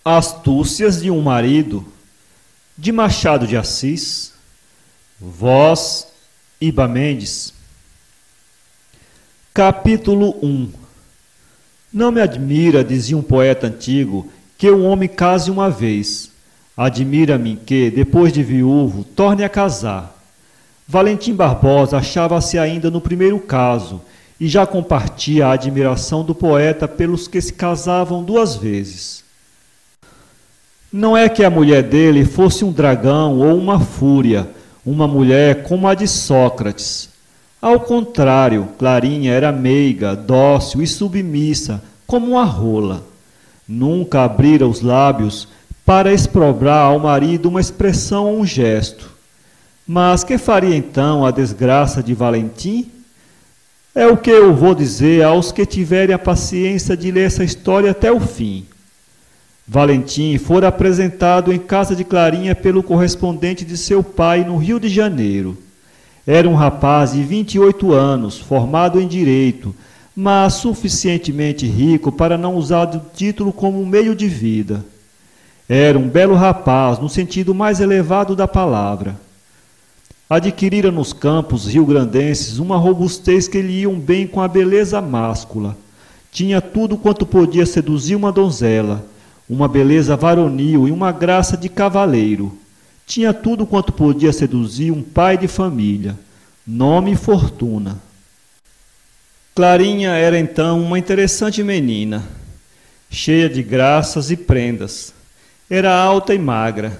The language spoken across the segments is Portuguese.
Astúcias de um marido, de Machado de Assis, voz Iba Mendes. Capítulo 1. Não me admira, dizia um poeta antigo, que um homem case uma vez. Admira-me que, depois de viúvo, torne a casar. Valentim Barbosa achava-se ainda no primeiro caso e já compartia a admiração do poeta pelos que se casavam duas vezes. Não é que a mulher dele fosse um dragão ou uma fúria, uma mulher como a de Sócrates. Ao contrário, Clarinha era meiga, dócil e submissa, como uma rola. Nunca abrira os lábios para exprobrar ao marido uma expressão ou um gesto. Mas que faria então a desgraça de Valentim? É o que eu vou dizer aos que tiverem a paciência de ler essa história até o fim. Valentim fora apresentado em casa de Clarinha pelo correspondente de seu pai no Rio de Janeiro. Era um rapaz de 28 anos, formado em direito, mas suficientemente rico para não usar o título como meio de vida. Era um belo rapaz, no sentido mais elevado da palavra. Adquirira nos campos rio-grandenses uma robustez que lhe iam bem com a beleza máscula. Tinha tudo quanto podia seduzir uma donzela, uma beleza varonil e uma graça de cavaleiro. Tinha tudo quanto podia seduzir um pai de família, nome e fortuna. Clarinha era então uma interessante menina, cheia de graças e prendas. Era alta e magra,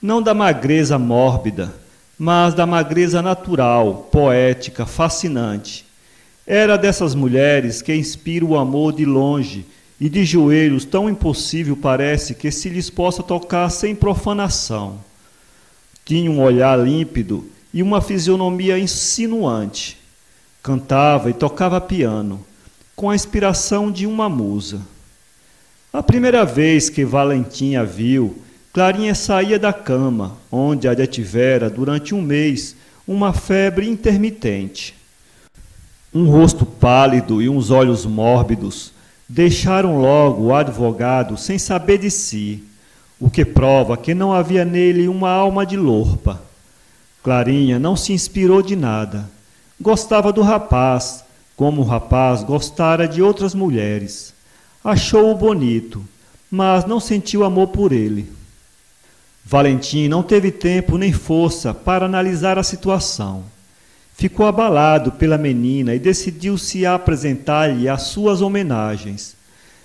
não da magreza mórbida, mas da magreza natural, poética, fascinante. Era dessas mulheres que inspiram o amor de longe e de joelhos tão impossível parece que se lhes possa tocar sem profanação. Tinha um olhar límpido e uma fisionomia insinuante. Cantava e tocava piano, com a inspiração de uma musa. A primeira vez que Valentim a viu, Clarinha saía da cama, onde a detivera durante um mês uma febre intermitente. Um rosto pálido e uns olhos mórbidos deixaram logo o advogado sem saber de si, o que prova que não havia nele uma alma de lorpa. Clarinha não se inspirou de nada. Gostava do rapaz, como o rapaz gostara de outras mulheres. Achou-o bonito, mas não sentiu amor por ele. Valentim não teve tempo nem força para analisar a situação. Ficou abalado pela menina e decidiu-se a apresentar-lhe as suas homenagens.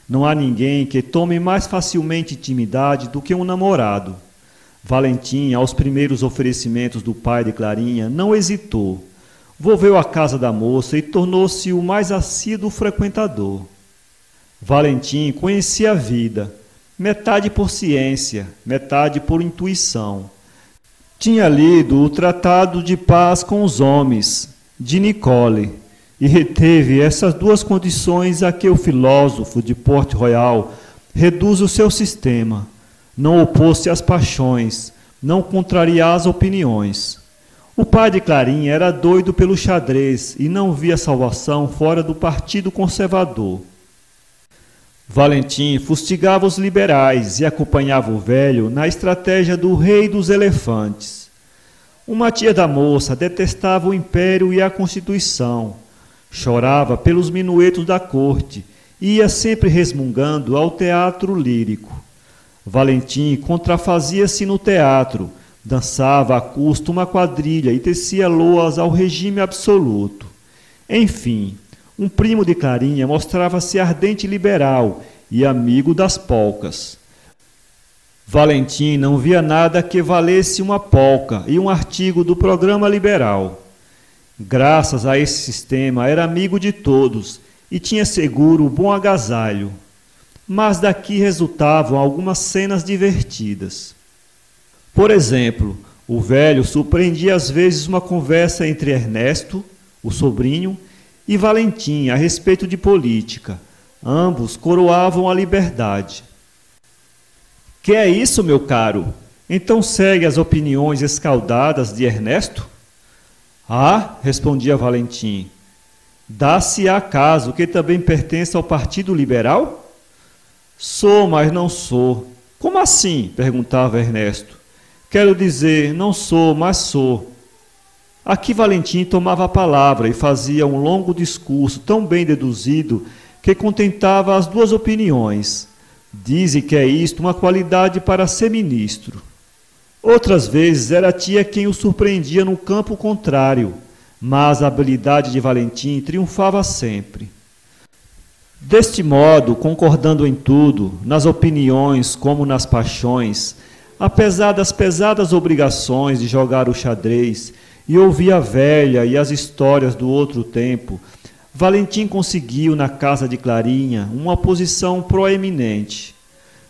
Não há ninguém que tome mais facilmente intimidade do que um namorado. Valentim, aos primeiros oferecimentos do pai de Clarinha, não hesitou. Volveu à casa da moça e tornou-se o mais assíduo frequentador. Valentim conhecia a vida, metade por ciência, metade por intuição. Tinha lido o Tratado de Paz com os Homens, de Nicole, e reteve essas duas condições a que o filósofo de Port Royal reduz o seu sistema: não opor-se às paixões, não contrariar as opiniões. O pai de Clarinha era doido pelo xadrez e não via salvação fora do Partido Conservador. Valentim fustigava os liberais e acompanhava o velho na estratégia do rei dos elefantes. Uma tia da moça detestava o império e a Constituição, chorava pelos minuetos da corte e ia sempre resmungando ao teatro lírico. Valentim contrafazia-se no teatro, dançava à custa uma quadrilha e tecia loas ao regime absoluto. Enfim, um primo de Clarinha mostrava-se ardente liberal e amigo das polcas. Valentim não via nada que valesse uma polca e um artigo do programa liberal. Graças a esse sistema, era amigo de todos e tinha seguro o bom agasalho. Mas daqui resultavam algumas cenas divertidas. Por exemplo, o velho surpreendia às vezes uma conversa entre Ernesto, o sobrinho, e Valentim a respeito de política. Ambos coroavam a liberdade. Que é isso, meu caro? Então segue as opiniões escaldadas de Ernesto? Ah, respondia Valentim, dá-se-á caso que também pertence ao Partido Liberal? Sou, mas não sou. Como assim? Perguntava Ernesto. Quero dizer, não sou, mas sou. Aqui Valentim tomava a palavra e fazia um longo discurso tão bem deduzido que contentava as duas opiniões. Dizem que é isto uma qualidade para ser ministro. Outras vezes era a tia quem o surpreendia no campo contrário, mas a habilidade de Valentim triunfava sempre. Deste modo, concordando em tudo, nas opiniões como nas paixões, apesar das pesadas obrigações de jogar o xadrez e ouvir a velha e as histórias do outro tempo, Valentim conseguiu na casa de Clarinha uma posição proeminente.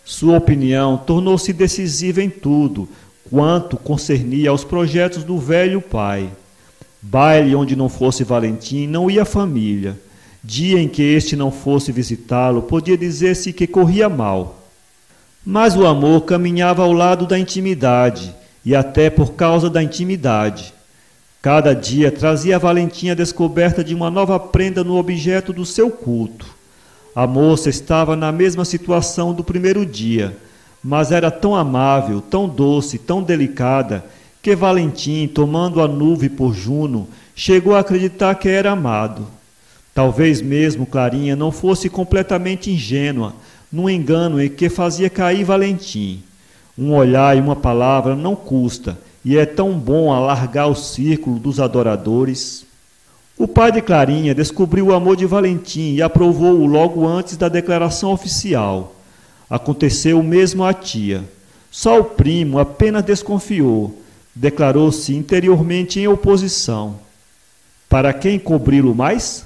Sua opinião tornou-se decisiva em tudo quanto concernia aos projetos do velho pai. Baile onde não fosse Valentim não ia família. Dia em que este não fosse visitá-lo, podia dizer-se que corria mal. Mas o amor caminhava ao lado da intimidade, e até por causa da intimidade. Cada dia trazia a Valentim a descoberta de uma nova prenda no objeto do seu culto. A moça estava na mesma situação do primeiro dia, mas era tão amável, tão doce, tão delicada, que Valentim, tomando a nuvem por Juno, chegou a acreditar que era amado. Talvez mesmo Clarinha não fosse completamente ingênua, num engano em que fazia cair Valentim. Um olhar e uma palavra não custa, e é tão bom alargar o círculo dos adoradores. O pai de Clarinha descobriu o amor de Valentim e aprovou-o logo antes da declaração oficial. Aconteceu o mesmo à tia. Só o primo apenas desconfiou, declarou-se interiormente em oposição. Para quem cobri-lo mais?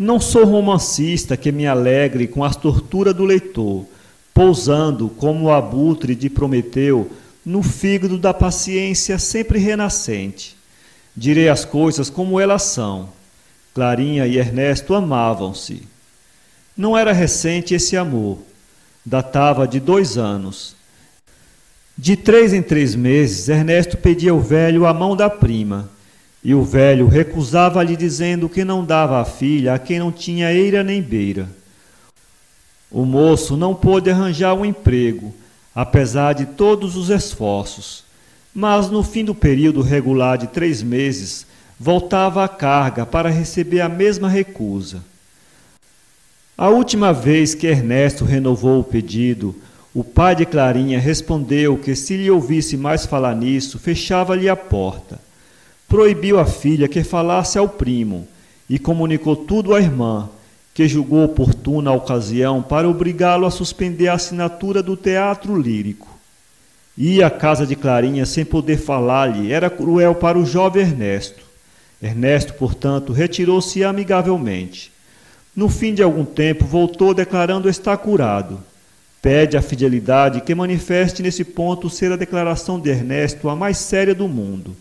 Não sou romancista que me alegre com as torturas do leitor, pousando como o abutre de Prometeu no fígado da paciência sempre renascente. Direi as coisas como elas são. Clarinha e Ernesto amavam-se. Não era recente esse amor. Datava de 2 anos. De 3 em 3 meses, Ernesto pedia ao velho a mão da prima. E o velho recusava-lhe dizendo que não dava a filha a quem não tinha eira nem beira. O moço não pôde arranjar um emprego, apesar de todos os esforços, mas no fim do período regular de 3 meses, voltava à carga para receber a mesma recusa. A última vez que Ernesto renovou o pedido, o pai de Clarinha respondeu que se lhe ouvisse mais falar nisso, fechava-lhe a porta. Proibiu a filha que falasse ao primo e comunicou tudo à irmã, que julgou oportuna a ocasião para obrigá-lo a suspender a assinatura do teatro lírico. Ir à casa de Clarinha sem poder falar-lhe era cruel para o jovem Ernesto. Ernesto, portanto, retirou-se amigavelmente. No fim de algum tempo, voltou declarando estar curado. Pede a fidelidade que manifeste nesse ponto ser a declaração de Ernesto a mais séria do mundo.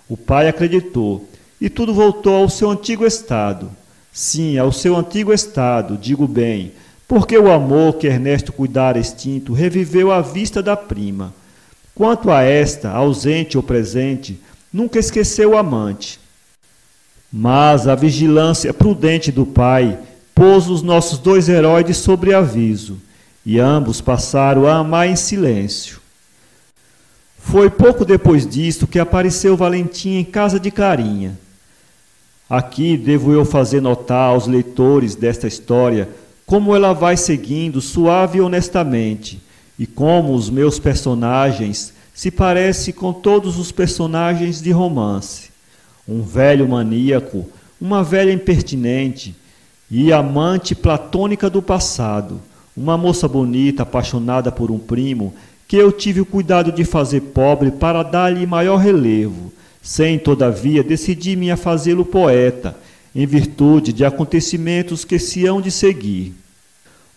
O pai acreditou, e tudo voltou ao seu antigo estado. Sim, ao seu antigo estado, digo bem, porque o amor que Ernesto cuidara extinto reviveu à vista da prima. Quanto a esta, ausente ou presente, nunca esqueceu o amante. Mas a vigilância prudente do pai pôs os nossos 2 heróis de sobreaviso, e ambos passaram a amar em silêncio. Foi pouco depois disto que apareceu Valentim em casa de Clarinha. Aqui devo eu fazer notar aos leitores desta história como ela vai seguindo suave e honestamente, e como os meus personagens se parecem com todos os personagens de romance. Um velho maníaco, uma velha impertinente e amante platônica do passado, uma moça bonita apaixonada por um primo, que eu tive o cuidado de fazer pobre para dar-lhe maior relevo, sem, todavia, decidir-me a fazê-lo poeta, em virtude de acontecimentos que se hão de seguir.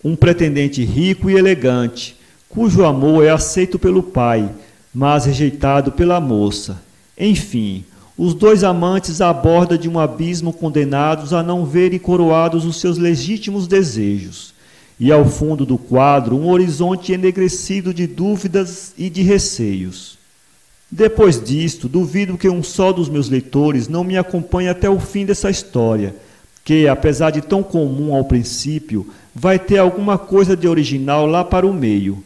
Um pretendente rico e elegante, cujo amor é aceito pelo pai, mas rejeitado pela moça. Enfim, os 2 amantes à borda de um abismo condenados a não verem coroados os seus legítimos desejos. E ao fundo do quadro um horizonte enegrecido de dúvidas e de receios. Depois disto, duvido que um só dos meus leitores não me acompanhe até o fim dessa história, que, apesar de tão comum ao princípio, vai ter alguma coisa de original lá para o meio.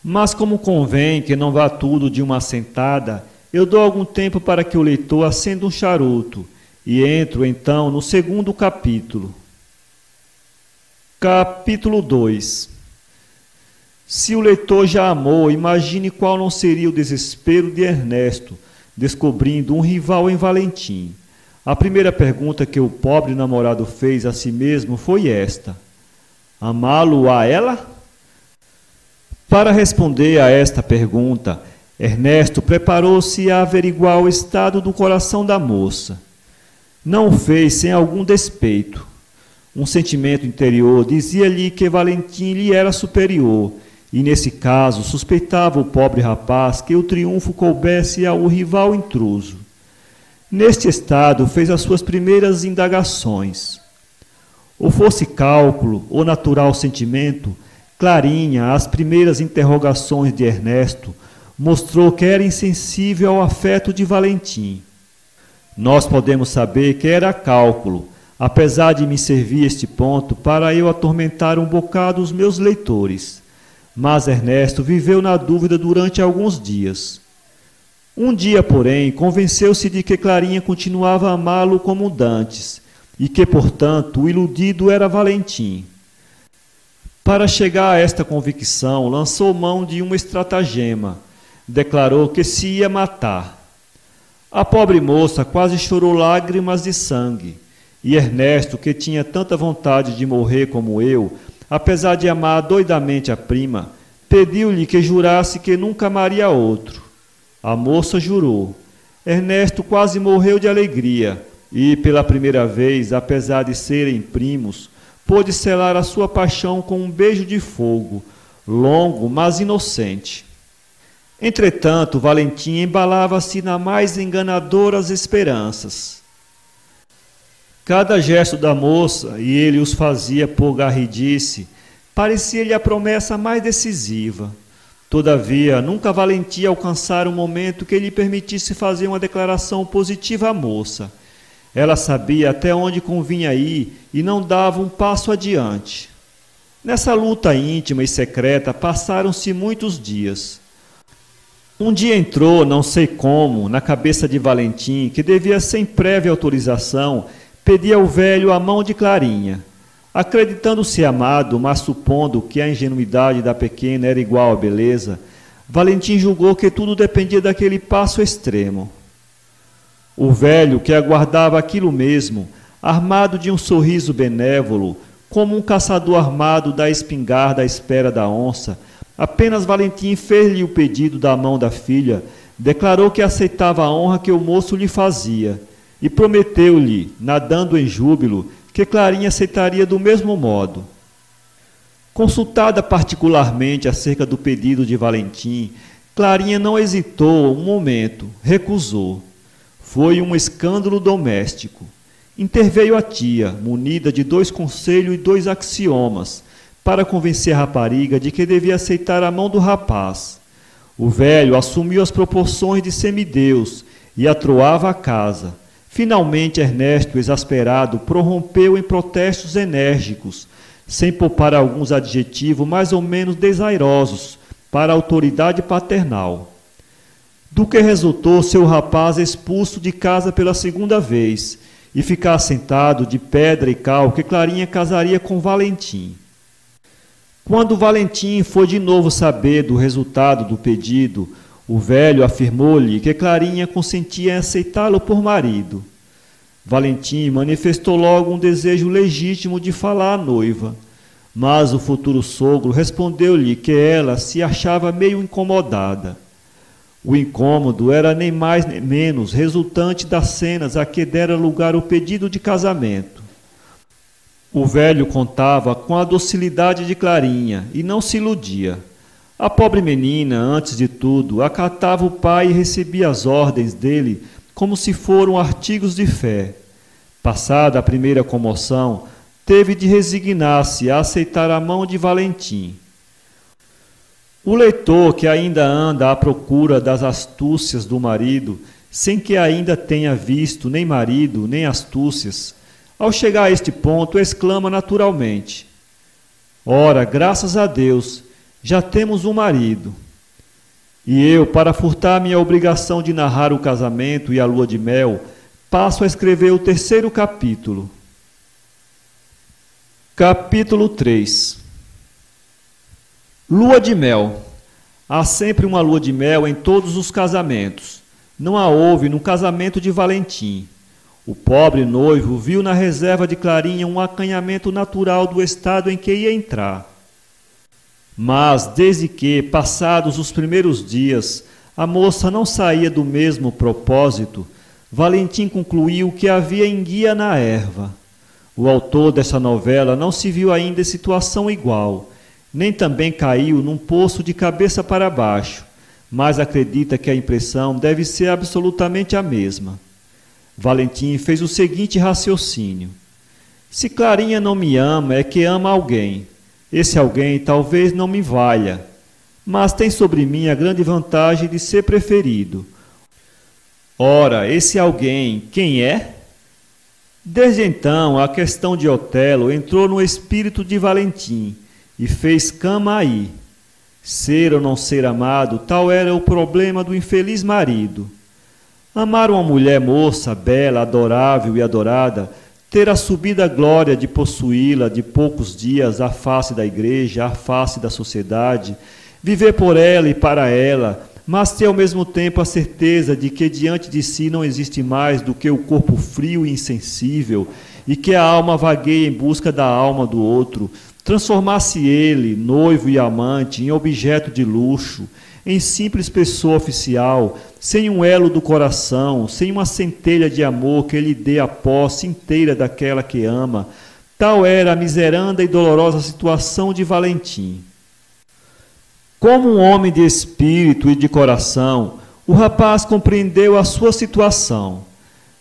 Mas como convém que não vá tudo de uma assentada, eu dou algum tempo para que o leitor acenda um charuto e entro então no segundo capítulo. Capítulo 2. Se o leitor já amou, imagine qual não seria o desespero de Ernesto, descobrindo um rival em Valentim. A primeira pergunta que o pobre namorado fez a si mesmo foi esta: amá-lo a ela? Para responder a esta pergunta, Ernesto preparou-se a averiguar o estado do coração da moça. Não o fez sem algum despeito. Um sentimento interior dizia-lhe que Valentim lhe era superior, e nesse caso suspeitava o pobre rapaz que o triunfo coubesse ao rival intruso. Neste estado fez as suas primeiras indagações. Ou fosse cálculo ou natural sentimento, Clarinha, às primeiras interrogações de Ernesto, mostrou que era insensível ao afeto de Valentim. Nós podemos saber que era cálculo, apesar de me servir este ponto para eu atormentar um bocado os meus leitores. Mas Ernesto viveu na dúvida durante alguns dias. Um dia, porém, convenceu-se de que Clarinha continuava a amá-lo como dantes, e que, portanto, o iludido era Valentim. Para chegar a esta convicção, lançou mão de uma estratagema. Declarou que se ia matar. A pobre moça quase chorou lágrimas de sangue, e Ernesto, que tinha tanta vontade de morrer como eu, apesar de amar doidamente a prima, pediu-lhe que jurasse que nunca amaria outro. A moça jurou. Ernesto quase morreu de alegria, e, pela primeira vez, apesar de serem primos, pôde selar a sua paixão com um beijo de fogo, longo, mas inocente. Entretanto, Valentim embalava-se na mais enganadoras esperanças. Cada gesto da moça, e ele os fazia por garridice, parecia-lhe a promessa mais decisiva. Todavia, nunca Valentim alcançara um momento que lhe permitisse fazer uma declaração positiva à moça. Ela sabia até onde convinha ir e não dava um passo adiante. Nessa luta íntima e secreta passaram-se muitos dias. Um dia entrou, não sei como, na cabeça de Valentim, que devia, sem prévia autorização, pedir ao velho a mão de Clarinha. Acreditando-se amado, mas supondo que a ingenuidade da pequena era igual à beleza, Valentim julgou que tudo dependia daquele passo extremo. O velho, que aguardava aquilo mesmo, armado de um sorriso benévolo, como um caçador armado da espingarda à espera da onça, apenas Valentim fez-lhe o pedido da mão da filha, declarou que aceitava a honra que o moço lhe fazia, e prometeu-lhe, nadando em júbilo, que Clarinha aceitaria do mesmo modo. Consultada particularmente acerca do pedido de Valentim, Clarinha não hesitou um momento, recusou. Foi um escândalo doméstico. Interveio a tia, munida de 2 conselhos e 2 axiomas, para convencer a rapariga de que devia aceitar a mão do rapaz. O velho assumiu as proporções de semideus e atroava a casa. Finalmente, Ernesto, exasperado, prorrompeu em protestos enérgicos, sem poupar alguns adjetivos mais ou menos desairosos para a autoridade paternal. Do que resultou ser o rapaz expulso de casa pela segunda vez e ficar sentado de pedra e cal que Clarinha casaria com Valentim. Quando Valentim foi de novo saber do resultado do pedido, o velho afirmou-lhe que Clarinha consentia em aceitá-lo por marido. Valentim manifestou logo um desejo legítimo de falar à noiva, mas o futuro sogro respondeu-lhe que ela se achava meio incomodada. O incômodo era nem mais nem menos resultante das cenas a que dera lugar o pedido de casamento. O velho contava com a docilidade de Clarinha e não se iludia. A pobre menina, antes de tudo, acatava o pai e recebia as ordens dele como se foram artigos de fé. Passada a primeira comoção, teve de resignar-se a aceitar a mão de Valentim. O leitor que ainda anda à procura das astúcias do marido, sem que ainda tenha visto nem marido, nem astúcias, ao chegar a este ponto, exclama naturalmente: ora, graças a Deus, já temos um marido. E eu, para furtar minha obrigação de narrar o casamento e a lua de mel, passo a escrever o 3º capítulo. Capítulo 3. Lua de mel. Há sempre uma lua de mel em todos os casamentos. Não a houve no casamento de Valentim. O pobre noivo viu na reserva de Clarinha um acanhamento natural do estado em que ia entrar. Mas, desde que, passados os primeiros dias, a moça não saía do mesmo propósito, Valentim concluiu que havia enguia na erva. O autor dessa novela não se viu ainda em situação igual, nem também caiu num poço de cabeça para baixo, mas acredita que a impressão deve ser absolutamente a mesma. Valentim fez o seguinte raciocínio: se Clarinha não me ama, é que ama alguém. Esse alguém talvez não me valha, mas tem sobre mim a grande vantagem de ser preferido. Ora, esse alguém, quem é? Desde então, a questão de Otelo entrou no espírito de Valentim e fez cama aí. Ser ou não ser amado, tal era o problema do infeliz marido. Amar uma mulher moça, bela, adorável e adorada, ter a subida glória de possuí-la de poucos dias à face da igreja, à face da sociedade, viver por ela e para ela, mas ter ao mesmo tempo a certeza de que diante de si não existe mais do que o corpo frio e insensível, e que a alma vagueia em busca da alma do outro, transformar-se ele, noivo e amante, em objeto de luxo, em simples pessoa oficial, sem um elo do coração, sem uma centelha de amor que lhe dê a posse inteira daquela que ama, tal era a miseranda e dolorosa situação de Valentim. Como um homem de espírito e de coração, o rapaz compreendeu a sua situação.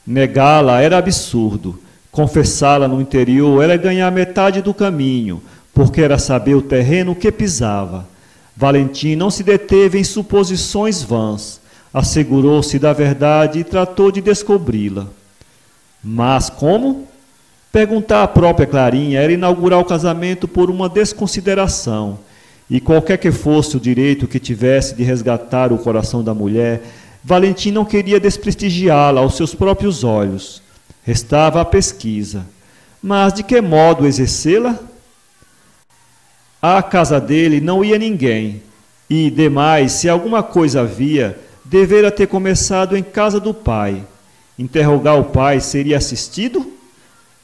Negá-la era absurdo, confessá-la no interior era ganhar metade do caminho, porque era saber o terreno que pisava. Valentim não se deteve em suposições vãs, assegurou-se da verdade e tratou de descobri-la. Mas como? Perguntar à própria Clarinha era inaugurar o casamento por uma desconsideração, e qualquer que fosse o direito que tivesse de resgatar o coração da mulher, Valentim não queria desprestigiá-la aos seus próprios olhos. Restava a pesquisa. Mas de que modo exercê-la? À casa dele não ia ninguém, e, demais, se alguma coisa havia, devera ter começado em casa do pai. Interrogar o pai seria assistido?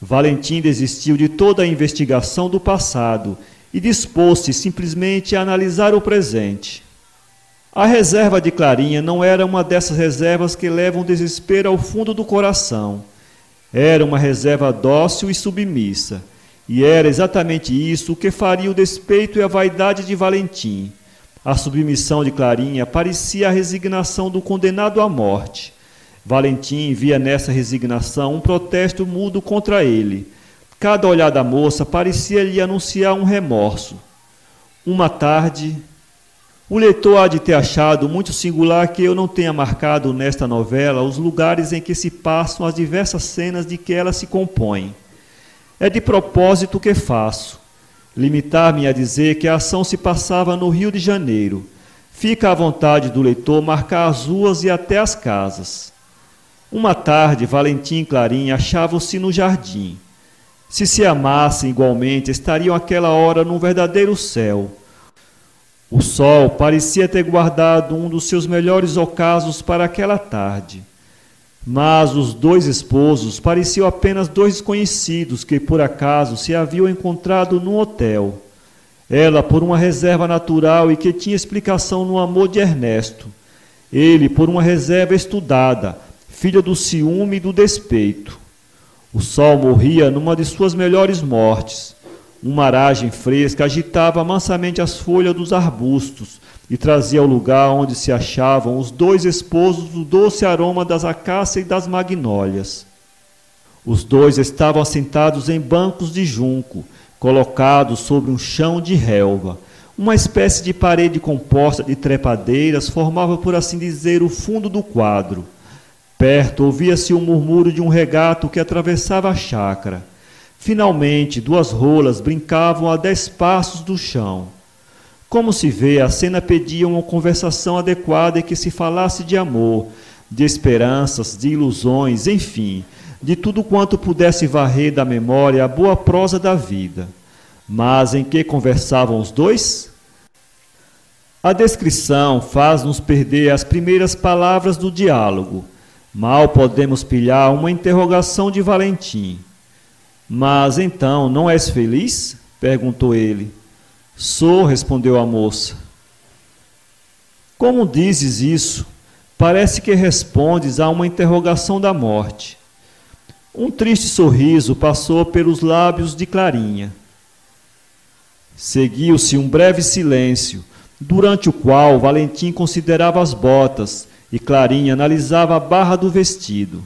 Valentim desistiu de toda a investigação do passado e dispôs-se simplesmente a analisar o presente. A reserva de Clarinha não era uma dessas reservas que levam desespero ao fundo do coração. Era uma reserva dócil e submissa. E era exatamente isso que faria o despeito e a vaidade de Valentim. A submissão de Clarinha parecia a resignação do condenado à morte. Valentim via nessa resignação um protesto mudo contra ele. Cada olhar da moça parecia lhe anunciar um remorso. Uma tarde... O leitor há de ter achado muito singular que eu não tenha marcado nesta novela os lugares em que se passam as diversas cenas de que ela se compõe. É de propósito que faço. Limitar-me a dizer que a ação se passava no Rio de Janeiro. Fica à vontade do leitor marcar as ruas e até as casas. Uma tarde, Valentim e Clarinha achavam-se no jardim. Se amassem igualmente, estariam àquela hora num verdadeiro céu. O sol parecia ter guardado um dos seus melhores ocasos para aquela tarde. Mas os dois esposos pareciam apenas dois desconhecidos que, por acaso, se haviam encontrado num hotel. Ela por uma reserva natural e que tinha explicação no amor de Ernesto. Ele por uma reserva estudada, filha do ciúme e do despeito. O sol morria numa de suas melhores mortes. Uma aragem fresca agitava mansamente as folhas dos arbustos e trazia ao lugar onde se achavam os dois esposos o doce aroma das acácias e das magnólias. Os dois estavam assentados em bancos de junco, colocados sobre um chão de relva. Uma espécie de parede composta de trepadeiras formava, por assim dizer, o fundo do quadro. Perto ouvia-se o murmúrio de um regato que atravessava a chácara. Finalmente, duas rolas brincavam a 10 passos do chão. Como se vê, a cena pedia uma conversação adequada em que se falasse de amor, de esperanças, de ilusões, enfim, de tudo quanto pudesse varrer da memória a boa prosa da vida. Mas em que conversavam os dois? A descrição faz-nos perder as primeiras palavras do diálogo. Mal podemos pilhar uma interrogação de Valentim. Mas então, não és feliz? Perguntou ele. Sou, respondeu a moça. Como dizes isso? Parece que respondes a uma interrogação da morte. Um triste sorriso passou pelos lábios de Clarinha. Seguiu-se um breve silêncio, durante o qual Valentim considerava as botas e Clarinha analisava a barra do vestido.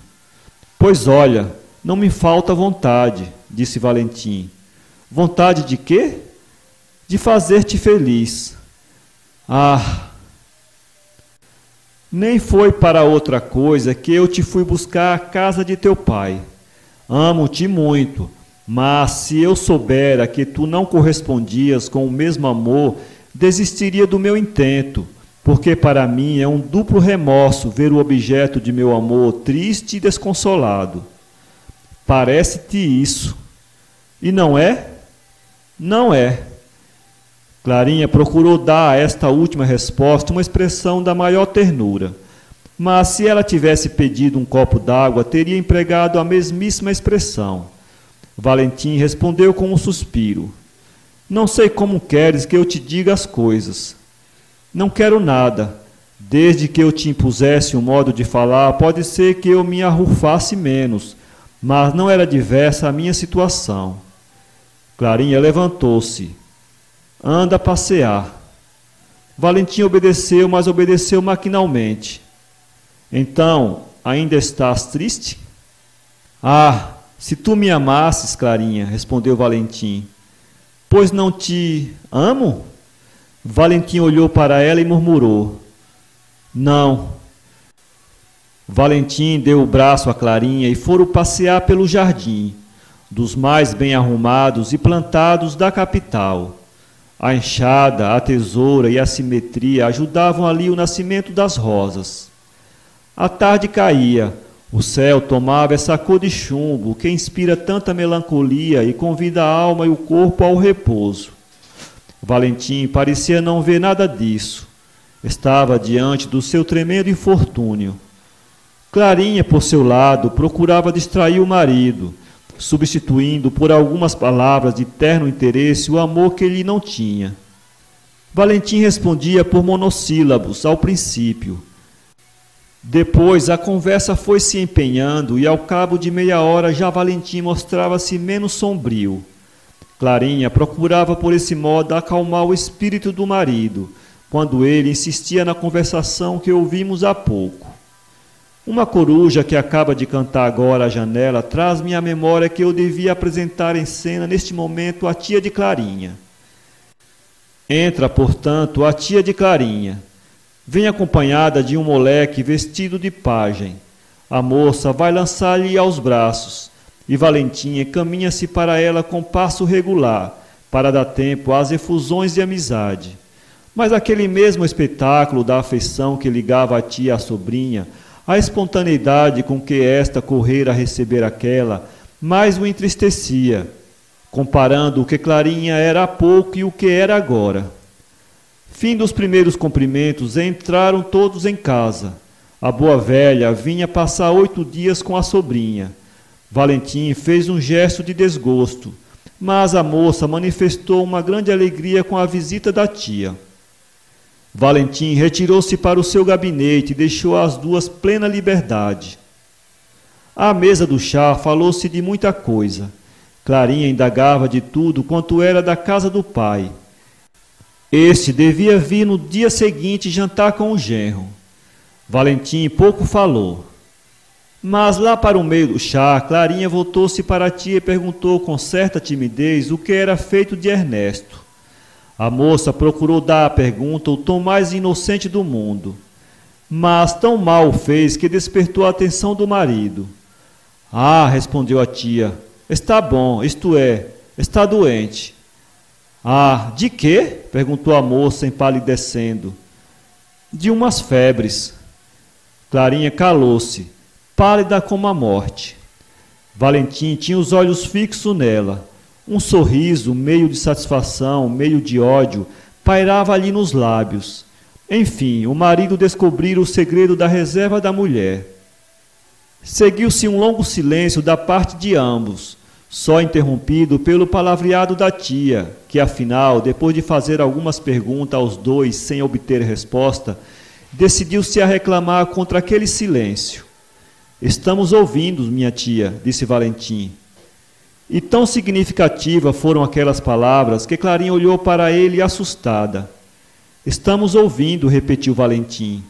Pois olha, não me falta vontade, disse Valentim. Vontade de quê? De fazer-te feliz. Ah! Nem foi para outra coisa que eu te fui buscar à casa de teu pai. Amo-te muito, mas se eu soubera que tu não correspondias com o mesmo amor, desistiria do meu intento, porque para mim é um duplo remorso ver o objeto de meu amor triste e desconsolado. Parece-te isso. E não é? Não é. Clarinha procurou dar a esta última resposta uma expressão da maior ternura, mas se ela tivesse pedido um copo d'água, teria empregado a mesmíssima expressão. Valentim respondeu com um suspiro. Não sei como queres que eu te diga as coisas. Não quero nada. Desde que eu te impusesse um modo de falar, pode ser que eu me arrufasse menos, mas não era diversa a minha situação. Clarinha levantou-se. Anda a passear. Valentim obedeceu, mas obedeceu maquinalmente. Então, ainda estás triste? Ah, se tu me amasses, Clarinha, respondeu Valentim. Pois não te amo? Valentim olhou para ela e murmurou. Não. Valentim deu o braço a Clarinha e foram passear pelo jardim, dos mais bem arrumados e plantados da capital. A enxada, a tesoura e a simetria ajudavam ali o nascimento das rosas. A tarde caía, o céu tomava essa cor de chumbo que inspira tanta melancolia e convida a alma e o corpo ao repouso. Valentim parecia não ver nada disso. Estava diante do seu tremendo infortúnio. Clarinha, por seu lado, procurava distrair o marido, substituindo por algumas palavras de terno interesse o amor que ele não tinha. Valentim respondia por monossílabos ao princípio. Depois a conversa foi se empenhando e ao cabo de meia hora já Valentim mostrava-se menos sombrio. Clarinha procurava por esse modo acalmar o espírito do marido, quando ele insistia na conversação que ouvimos há pouco. Uma coruja que acaba de cantar agora à janela traz-me à memória que eu devia apresentar em cena neste momento a tia de Clarinha. Entra, portanto, a tia de Clarinha. Vem acompanhada de um moleque vestido de pajem. A moça vai lançar-lhe aos braços, e Valentim caminha-se para ela com passo regular, para dar tempo às efusões de amizade. Mas aquele mesmo espetáculo da afeição que ligava a tia à sobrinha, a espontaneidade com que esta correra a receber aquela, mais o entristecia, comparando o que Clarinha era há pouco e o que era agora. Fim dos primeiros cumprimentos, entraram todos em casa. A boa velha vinha passar 8 dias com a sobrinha. Valentim fez um gesto de desgosto, mas a moça manifestou uma grande alegria com a visita da tia. Valentim retirou-se para o seu gabinete e deixou as duas plena liberdade. À mesa do chá falou-se de muita coisa. Clarinha indagava de tudo quanto era da casa do pai. Este devia vir no dia seguinte jantar com o genro. Valentim pouco falou. Mas lá para o meio do chá, Clarinha voltou-se para a tia e perguntou com certa timidez o que era feito de Ernesto. A moça procurou dar à pergunta o tom mais inocente do mundo, mas tão mal o fez que despertou a atenção do marido. Ah, respondeu a tia, está bom, isto é, está doente. Ah, de quê? Perguntou a moça, empalidecendo. De umas febres. Clarinha calou-se, pálida como a morte. Valentim tinha os olhos fixos nela. Um sorriso, meio de satisfação, meio de ódio, pairava ali nos lábios. Enfim, o marido descobrira o segredo da reserva da mulher. Seguiu-se um longo silêncio da parte de ambos, só interrompido pelo palavreado da tia, que afinal, depois de fazer algumas perguntas aos dois sem obter resposta, decidiu-se a reclamar contra aquele silêncio. Estamos ouvindo, minha tia, disse Valentim. E tão significativas foram aquelas palavras que Clarinha olhou para ele assustada. Estamos ouvindo, repetiu Valentim.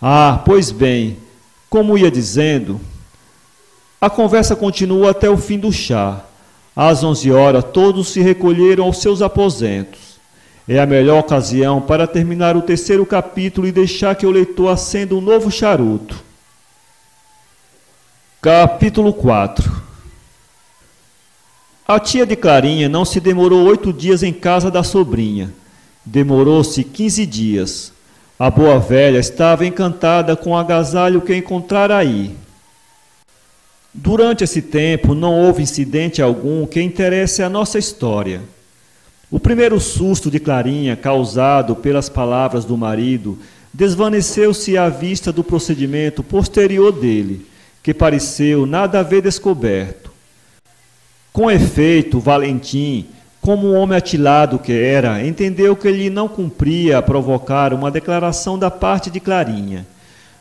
Ah, pois bem, como ia dizendo, a conversa continuou até o fim do chá. Às 11 horas, todos se recolheram aos seus aposentos. É a melhor ocasião para terminar o terceiro capítulo e deixar que o leitor acenda um novo charuto. Capítulo 4. A tia de Clarinha não se demorou 8 dias em casa da sobrinha. Demorou-se 15 dias. A boa velha estava encantada com o agasalho que encontrara aí. Durante esse tempo não houve incidente algum que interesse a nossa história. O primeiro susto de Clarinha, causado pelas palavras do marido, desvaneceu-se à vista do procedimento posterior dele, que pareceu nada haver descoberto. Com efeito, Valentim, como um homem atilado que era, entendeu que lhe não cumpria provocar uma declaração da parte de Clarinha.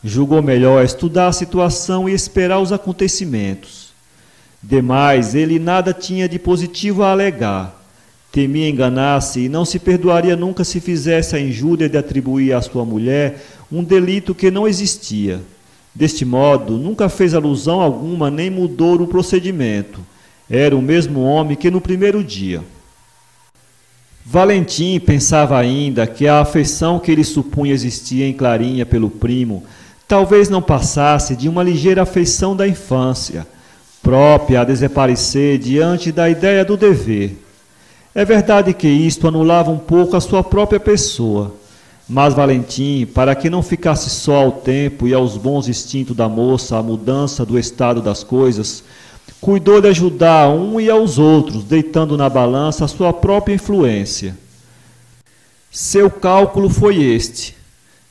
Julgou melhor estudar a situação e esperar os acontecimentos. Demais, ele nada tinha de positivo a alegar. Temia enganar-se e não se perdoaria nunca se fizesse a injúria de atribuir à sua mulher um delito que não existia. Deste modo, nunca fez alusão alguma nem mudou o procedimento. Era o mesmo homem que no primeiro dia. Valentim pensava ainda que a afeição que ele supunha existir em Clarinha pelo primo talvez não passasse de uma ligeira afeição da infância, própria a desaparecer diante da ideia do dever. É verdade que isto anulava um pouco a sua própria pessoa, mas Valentim, para que não ficasse só ao tempo e aos bons instintos da moça a mudança do estado das coisas, cuidou de ajudar a um e aos outros, deitando na balança a sua própria influência. Seu cálculo foi este.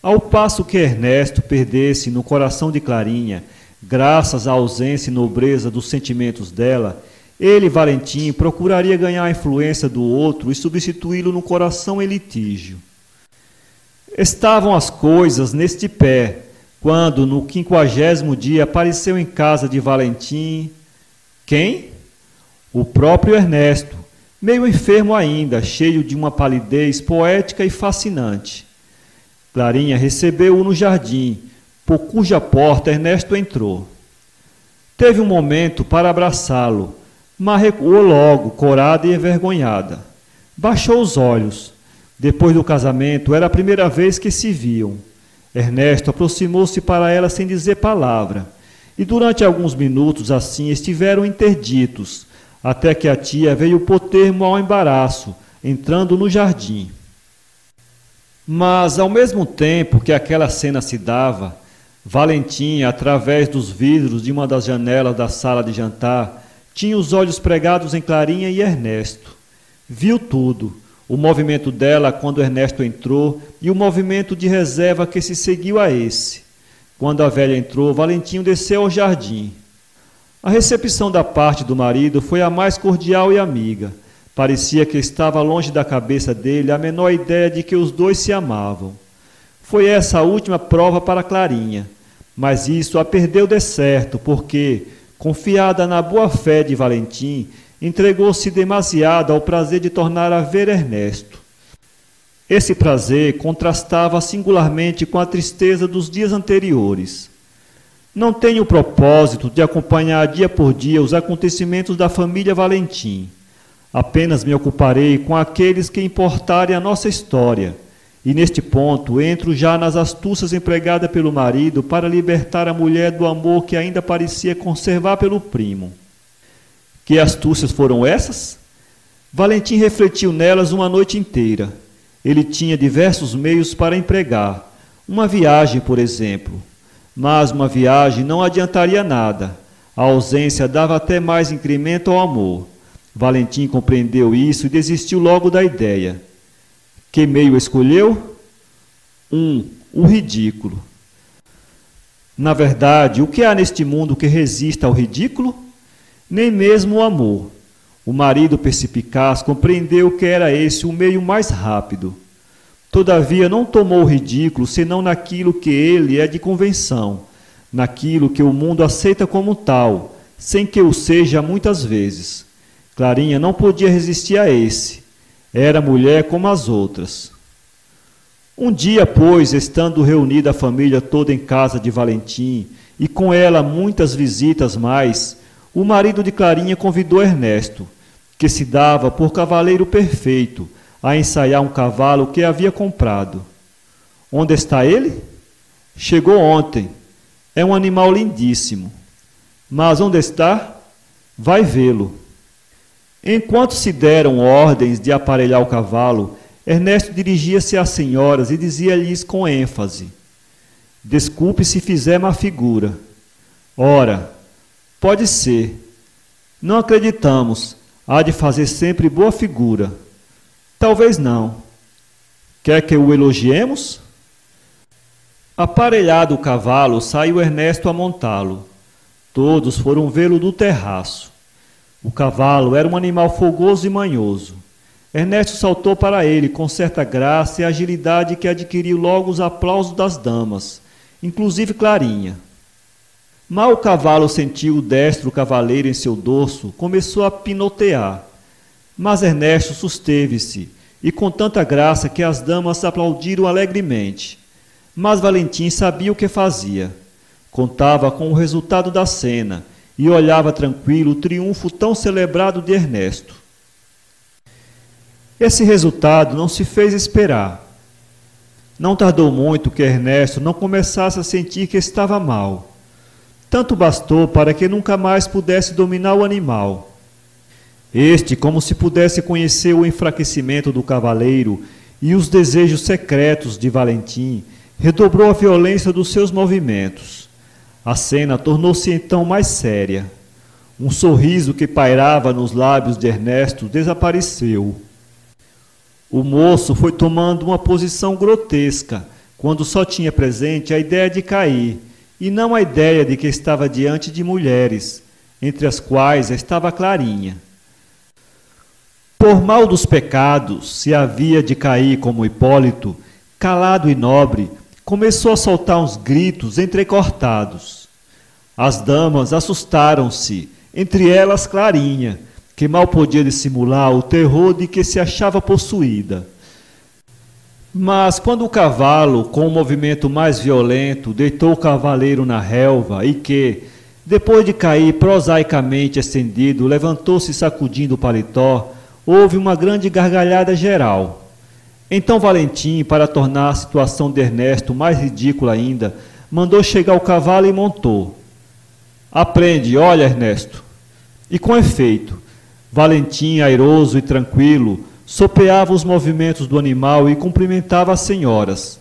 Ao passo que Ernesto perdesse no coração de Clarinha, graças à ausência e nobreza dos sentimentos dela, ele, Valentim, procuraria ganhar a influência do outro e substituí-lo no coração em litígio. Estavam as coisas neste pé, quando, no 50º dia, apareceu em casa de Valentim... Quem? O próprio Ernesto, meio enfermo ainda, cheio de uma palidez poética e fascinante. Clarinha recebeu-o no jardim, por cuja porta Ernesto entrou. Teve um momento para abraçá-lo, mas recuou logo, corada e envergonhada. Baixou os olhos. Depois do casamento, era a primeira vez que se viam. Ernesto aproximou-se para ela sem dizer palavra, e durante alguns minutos assim estiveram interditos, até que a tia veio pôr termo ao embaraço, entrando no jardim. Mas, ao mesmo tempo que aquela cena se dava, Valentim, através dos vidros de uma das janelas da sala de jantar, tinha os olhos pregados em Clarinha e Ernesto. Viu tudo, o movimento dela quando Ernesto entrou e o movimento de reserva que se seguiu a esse. Quando a velha entrou, Valentim desceu ao jardim. A recepção da parte do marido foi a mais cordial e amiga. Parecia que estava longe da cabeça dele a menor ideia de que os dois se amavam. Foi essa a última prova para Clarinha, mas isso a perdeu de certo, porque, confiada na boa-fé de Valentim, entregou-se demasiado ao prazer de tornar a ver Ernesto. Esse prazer contrastava singularmente com a tristeza dos dias anteriores. Não tenho o propósito de acompanhar dia por dia os acontecimentos da família Valentim. Apenas me ocuparei com aqueles que importarem a nossa história, e neste ponto entro já nas astúcias empregadas pelo marido para libertar a mulher do amor que ainda parecia conservar pelo primo. Que astúcias foram essas? Valentim refletiu nelas uma noite inteira. Ele tinha diversos meios para empregar. Uma viagem, por exemplo. Mas uma viagem não adiantaria nada. A ausência dava até mais incremento ao amor. Valentim compreendeu isso e desistiu logo da ideia. Que meio escolheu? O ridículo. Na verdade, o que há neste mundo que resista ao ridículo? Nem mesmo o amor. O marido perspicaz compreendeu que era esse o meio mais rápido. Todavia não tomou o ridículo senão naquilo que ele é de convenção, naquilo que o mundo aceita como tal, sem que o seja muitas vezes. Clarinha não podia resistir a esse. Era mulher como as outras. Um dia, pois, estando reunida a família toda em casa de Valentim, e com ela muitas visitas mais, o marido de Clarinha convidou Ernesto, que se dava por cavaleiro perfeito, a ensaiar um cavalo que havia comprado. Onde está ele? Chegou ontem. É um animal lindíssimo. Mas onde está? Vai vê-lo. Enquanto se deram ordens de aparelhar o cavalo, Ernesto dirigia-se às senhoras e dizia-lhes com ênfase: desculpe se fizer má figura. Ora, pode ser. Não acreditamos. Há de fazer sempre boa figura. Talvez não. Quer que o elogiemos? Aparelhado o cavalo, saiu Ernesto a montá-lo. Todos foram vê-lo do terraço. O cavalo era um animal fogoso e manhoso. Ernesto saltou para ele com certa graça e agilidade que adquiriu logo os aplausos das damas, inclusive Clarinha. Mal o cavalo sentiu o destro cavaleiro em seu dorso, começou a pinotear. Mas Ernesto susteve-se, e com tanta graça que as damas aplaudiram alegremente. Mas Valentim sabia o que fazia. Contava com o resultado da cena, e olhava tranquilo o triunfo tão celebrado de Ernesto. Esse resultado não se fez esperar. Não tardou muito que Ernesto não começasse a sentir que estava mal. Tanto bastou para que nunca mais pudesse dominar o animal. Este, como se pudesse conhecer o enfraquecimento do cavaleiro e os desejos secretos de Valentim, redobrou a violência dos seus movimentos. A cena tornou-se então mais séria. Um sorriso que pairava nos lábios de Ernesto desapareceu. O moço foi tomando uma posição grotesca, quando só tinha presente a ideia de cair, e não a ideia de que estava diante de mulheres, entre as quais estava Clarinha. Por mal dos pecados, se havia de cair como Hipólito, calado e nobre, começou a soltar uns gritos entrecortados. As damas assustaram-se, entre elas Clarinha, que mal podia dissimular o terror de que se achava possuída. Mas quando o cavalo, com um movimento mais violento, deitou o cavaleiro na relva e que, depois de cair prosaicamente estendido, levantou-se sacudindo o paletó, houve uma grande gargalhada geral. Então Valentim, para tornar a situação de Ernesto mais ridícula ainda, mandou chegar o cavalo e montou. Aprende, olha, Ernesto. E com efeito, Valentim, airoso e tranquilo, sopeava os movimentos do animal e cumprimentava as senhoras.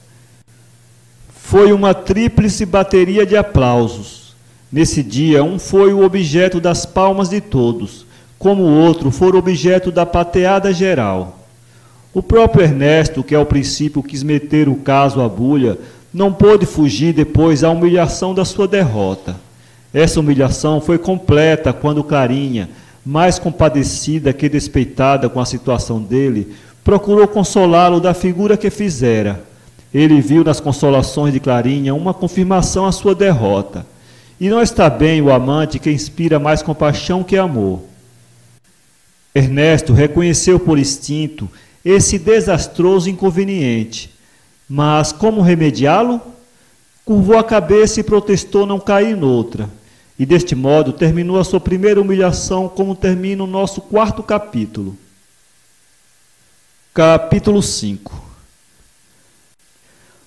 Foi uma tríplice bateria de aplausos. Nesse dia, um foi o objeto das palmas de todos, como o outro for objeto da pateada geral. O próprio Ernesto, que ao princípio quis meter o caso à bulha, não pôde fugir depois à humilhação da sua derrota. Essa humilhação foi completa quando Clarinha, mais compadecida que despeitada com a situação dele, procurou consolá-lo da figura que fizera. Ele viu nas consolações de Clarinha uma confirmação à sua derrota. E não está bem o amante que inspira mais compaixão que amor. Ernesto reconheceu por instinto esse desastroso inconveniente, mas como remediá-lo? Curvou a cabeça e protestou não cair noutra. E deste modo terminou a sua primeira humilhação, como termina o nosso 4º capítulo. Capítulo 5.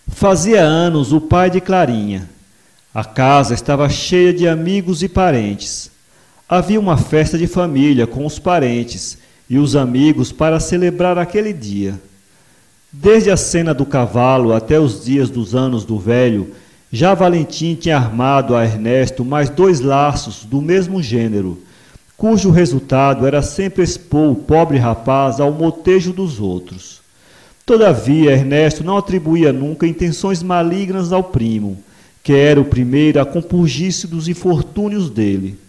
Fazia anos o pai de Clarinha. A casa estava cheia de amigos e parentes. Havia uma festa de família com os parentes, e os amigos para celebrar aquele dia. Desde a cena do cavalo até os dias dos anos do velho, já Valentim tinha armado a Ernesto mais 2 laços do mesmo gênero, cujo resultado era sempre expor o pobre rapaz ao motejo dos outros. Todavia, Ernesto não atribuía nunca intenções malignas ao primo, que era o primeiro a compurgir-se dos infortúnios dele.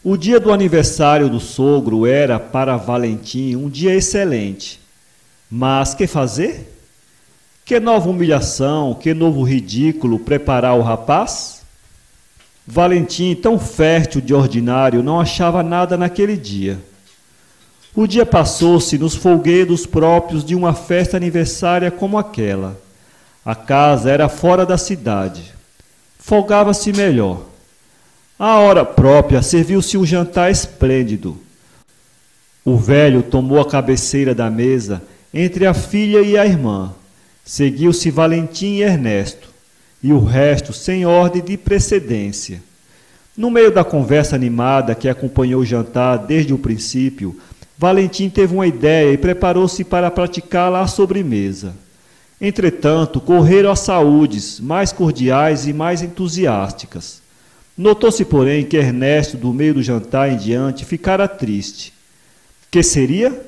O dia do aniversário do sogro era, para Valentim, um dia excelente. Mas que fazer? Que nova humilhação, que novo ridículo preparar o rapaz? Valentim, tão fértil de ordinário, não achava nada naquele dia. O dia passou-se nos folguedos próprios de uma festa aniversária como aquela. A casa era fora da cidade. Folgava-se melhor. À hora própria serviu-se um jantar esplêndido. O velho tomou a cabeceira da mesa entre a filha e a irmã. Seguiu-se Valentim e Ernesto, e o resto sem ordem de precedência. No meio da conversa animada que acompanhou o jantar desde o princípio, Valentim teve uma ideia e preparou-se para praticá-la à sobremesa. Entretanto, correram as saúdes, mais cordiais e mais entusiásticas. Notou-se, porém, que Ernesto, do meio do jantar em diante, ficara triste. Que seria?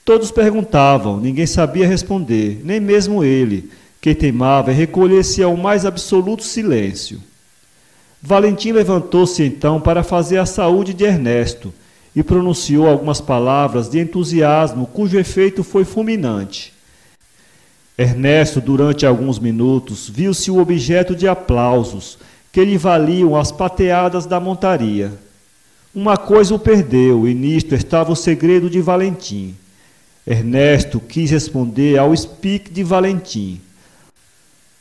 Todos perguntavam, ninguém sabia responder, nem mesmo ele, que teimava em recolher-se ao mais absoluto silêncio. Valentim levantou-se então para fazer a saúde de Ernesto e pronunciou algumas palavras de entusiasmo cujo efeito foi fulminante. Ernesto, durante alguns minutos, viu-se o objeto de aplausos que lhe valiam as pateadas da montaria. Uma coisa o perdeu, e nisto estava o segredo de Valentim. Ernesto quis responder ao espique de Valentim.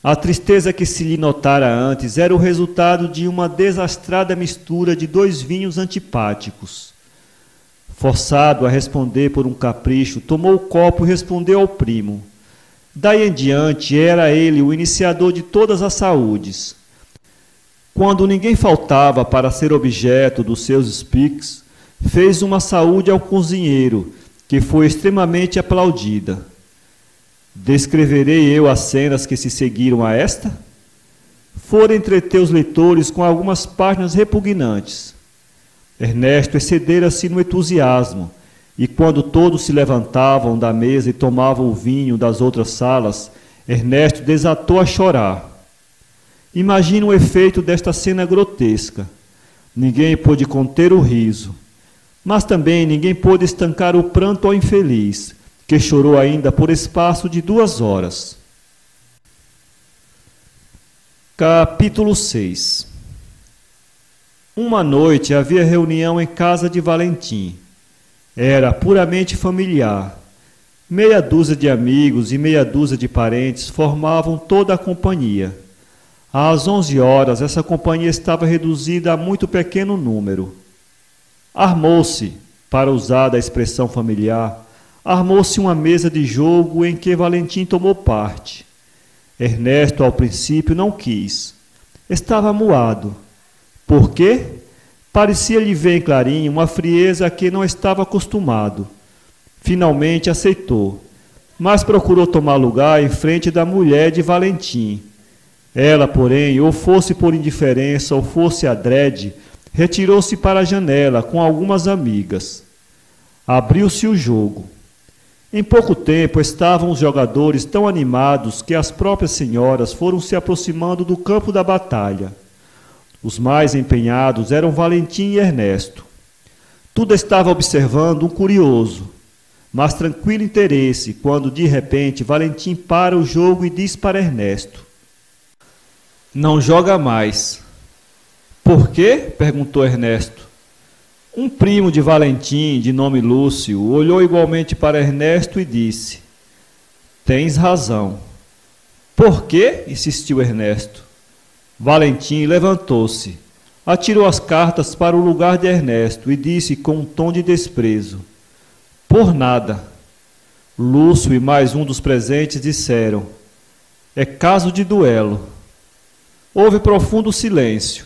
A tristeza que se lhe notara antes era o resultado de uma desastrada mistura de 2 vinhos antipáticos. Forçado a responder por um capricho, tomou o copo e respondeu ao primo. Daí em diante era ele o iniciador de todas as saúdes. Quando ninguém faltava para ser objeto dos seus espiques, fez uma saúde ao cozinheiro, que foi extremamente aplaudida. Descreverei eu as cenas que se seguiram a esta? Foram entreter os leitores com algumas páginas repugnantes. Ernesto excedera-se no entusiasmo, e quando todos se levantavam da mesa e tomavam o vinho das outras salas, Ernesto desatou a chorar. Imagina o efeito desta cena grotesca. Ninguém pôde conter o riso, mas também ninguém pôde estancar o pranto ao infeliz, que chorou ainda por espaço de 2 horas. Capítulo 6. Uma noite havia reunião em casa de Valentim. Era puramente familiar. Meia dúzia de amigos e meia dúzia de parentes formavam toda a companhia. Às 11 horas, essa companhia estava reduzida a muito pequeno número. Armou-se, para usar da expressão familiar, armou-se uma mesa de jogo em que Valentim tomou parte. Ernesto, ao princípio, não quis. Estava amuado. Por quê? Parecia-lhe ver em clarinho uma frieza a que não estava acostumado. Finalmente aceitou, mas procurou tomar lugar em frente da mulher de Valentim. Ela, porém, ou fosse por indiferença ou fosse adrede, retirou-se para a janela com algumas amigas. Abriu-se o jogo. Em pouco tempo estavam os jogadores tão animados que as próprias senhoras foram se aproximando do campo da batalha. Os mais empenhados eram Valentim e Ernesto. Tudo estava observando um curioso, mas tranquilo interesse, quando de repente Valentim para o jogo e diz para Ernesto: "Não joga mais." "Por quê?" perguntou Ernesto. Um primo de Valentim, de nome Lúcio, olhou igualmente para Ernesto e disse: "Tens razão." "Por quê?" insistiu Ernesto. Valentim levantou-se, atirou as cartas para o lugar de Ernesto e disse com um tom de desprezo: "Por nada." Lúcio e mais um dos presentes disseram: "É caso de duelo." Houve profundo silêncio.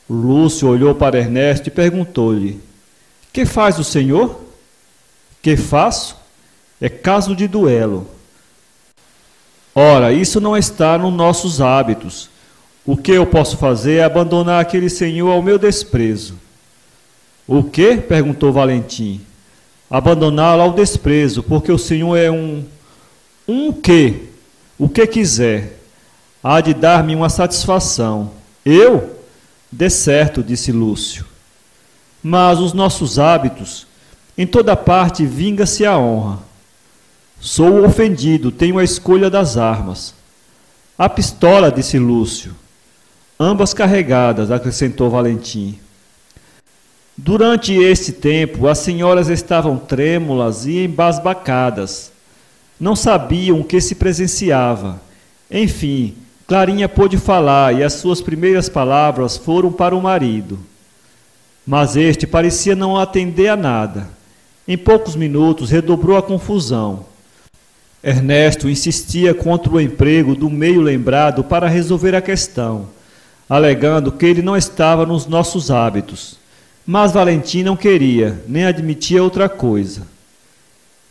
Lúcio olhou para Ernesto e perguntou-lhe: "Que faz o senhor?" Que faço? É caso de duelo. Ora, isso não está nos nossos hábitos. O que eu posso fazer é abandonar aquele senhor ao meu desprezo. O quê? Perguntou Valentim. Abandoná-lo ao desprezo, porque o senhor é um quê? O que quiser. Há de dar-me uma satisfação. Eu? De certo, disse Lúcio. Mas os nossos hábitos, em toda parte vinga-se a honra. Sou ofendido, tenho a escolha das armas. A pistola, disse Lúcio. Ambas carregadas, acrescentou Valentim. Durante este tempo, as senhoras estavam trêmulas e embasbacadas. Não sabiam o que se presenciava. Enfim, Clarinha pôde falar e as suas primeiras palavras foram para o marido. Mas este parecia não atender a nada. Em poucos minutos redobrou a confusão. Ernesto insistia contra o emprego do meio lembrado para resolver a questão, alegando que ele não estava nos nossos hábitos. Mas Valentim não queria, nem admitia outra coisa.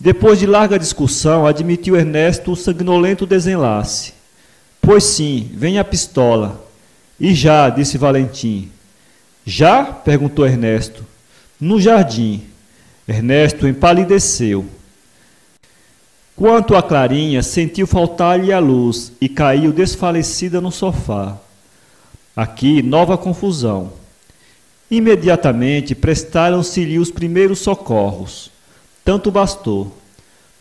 Depois de larga discussão, admitiu Ernesto o sanguinolento desenlace. Pois sim, vem a pistola. E já, disse Valentim. Já? Perguntou Ernesto. No jardim. Ernesto empalideceu. Quanto a Clarinha, sentiu faltar-lhe a luz e caiu desfalecida no sofá. Aqui, nova confusão. Imediatamente prestaram-se-lhe os primeiros socorros. Tanto bastou.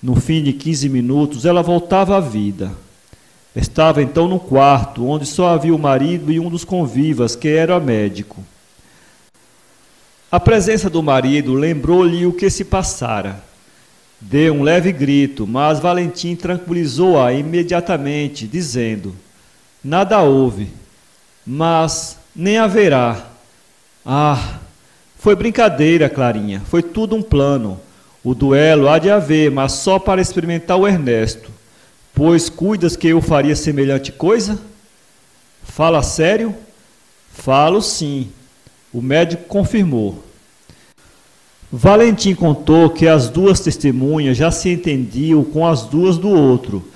No fim de 15 minutos, ela voltava à vida. Estava então no quarto, onde só havia o marido e um dos convivas, que era médico. A presença do marido lembrou-lhe o que se passara. Deu um leve grito, mas Valentim tranquilizou-a imediatamente, dizendo: nada houve, mas nem haverá. Ah, foi brincadeira, Clarinha, foi tudo um plano. O duelo há de haver, mas só para experimentar o Ernesto. Pois cuidas que eu faria semelhante coisa? Fala sério? Falo sim. O médico confirmou. Valentim contou que as duas testemunhas já se entendiam com as duas do outro,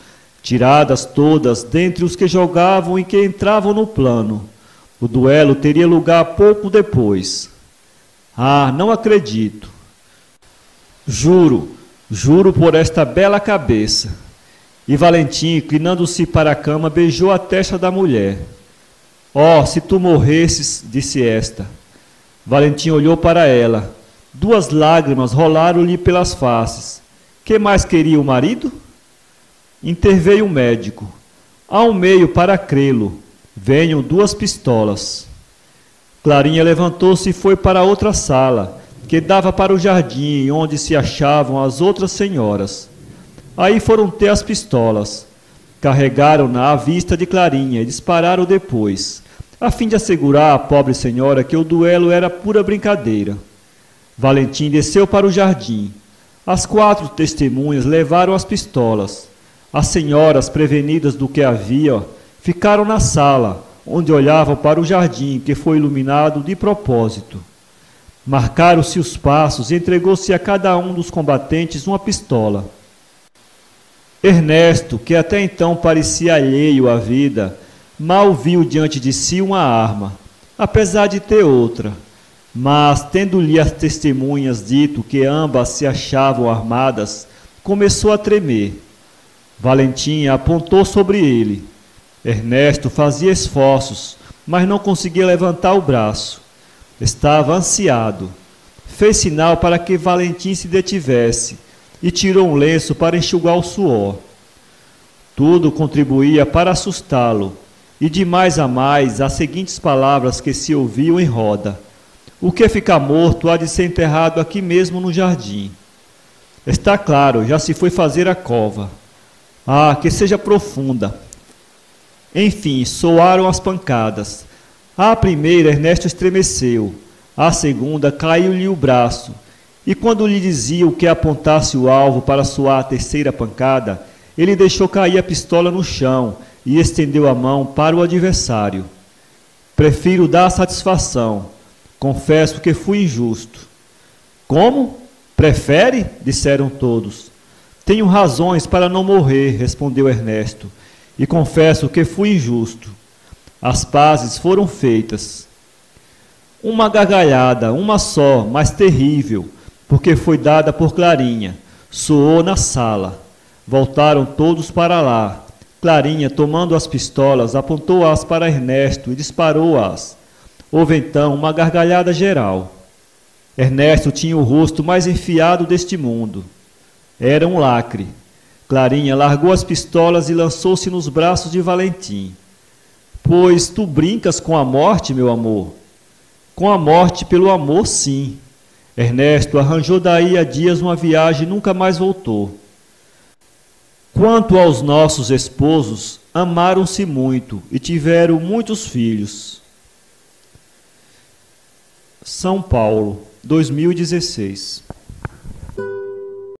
tiradas todas dentre os que jogavam e que entravam no plano. O duelo teria lugar pouco depois. Ah, não acredito. Juro por esta bela cabeça. E Valentim, inclinando-se para a cama, beijou a testa da mulher. Oh, se tu morresses, disse esta. Valentim olhou para ela. 2 lágrimas rolaram-lhe pelas faces. Que mais queria o marido? Interveio o médico. Há um meio para crê-lo. Venham 2 pistolas. Clarinha levantou-se e foi para outra sala, que dava para o jardim, onde se achavam as outras senhoras. Aí foram ter as pistolas. Carregaram-na à vista de Clarinha e dispararam depois, a fim de assegurar à pobre senhora que o duelo era pura brincadeira. Valentim desceu para o jardim. As 4 testemunhas levaram as pistolas. As senhoras, prevenidas do que havia, ficaram na sala, onde olhavam para o jardim, que foi iluminado de propósito. Marcaram-se os passos e entregou-se a cada um dos combatentes uma pistola. Ernesto, que até então parecia alheio à vida, mal viu diante de si uma arma, apesar de ter outra. Mas, tendo-lhe as testemunhas dito que ambas se achavam armadas, começou a tremer. Valentim apontou sobre ele. Ernesto fazia esforços, mas não conseguia levantar o braço. Estava ansiado. Fez sinal para que Valentim se detivesse e tirou um lenço para enxugar o suor. Tudo contribuía para assustá-lo, e de mais a mais as seguintes palavras que se ouviam em roda: o que ficar morto há de ser enterrado aqui mesmo no jardim. Está claro, já se foi fazer a cova. Ah, que seja profunda. Enfim, soaram as pancadas. À primeira, Ernesto estremeceu. À segunda, caiu-lhe o braço. E quando lhe diziam que apontasse o alvo para soar a terceira pancada, ele deixou cair a pistola no chão e estendeu a mão para o adversário. Prefiro dar satisfação. Confesso que fui injusto. Como? Prefere? Disseram todos. Tenho razões para não morrer, respondeu Ernesto, e confesso que fui injusto. As pazes foram feitas. Uma gargalhada, uma só, mas terrível, porque foi dada por Clarinha, soou na sala. Voltaram todos para lá. Clarinha, tomando as pistolas, apontou-as para Ernesto e disparou-as. Houve então uma gargalhada geral. Ernesto tinha o rosto mais enfiado deste mundo. Era um lacre. Clarinha largou as pistolas e lançou-se nos braços de Valentim. Pois tu brincas com a morte, meu amor? Com a morte pelo amor, sim. Ernesto arranjou daí a dias uma viagem e nunca mais voltou. Quanto aos nossos esposos, amaram-se muito e tiveram muitos filhos. São Paulo, 2016.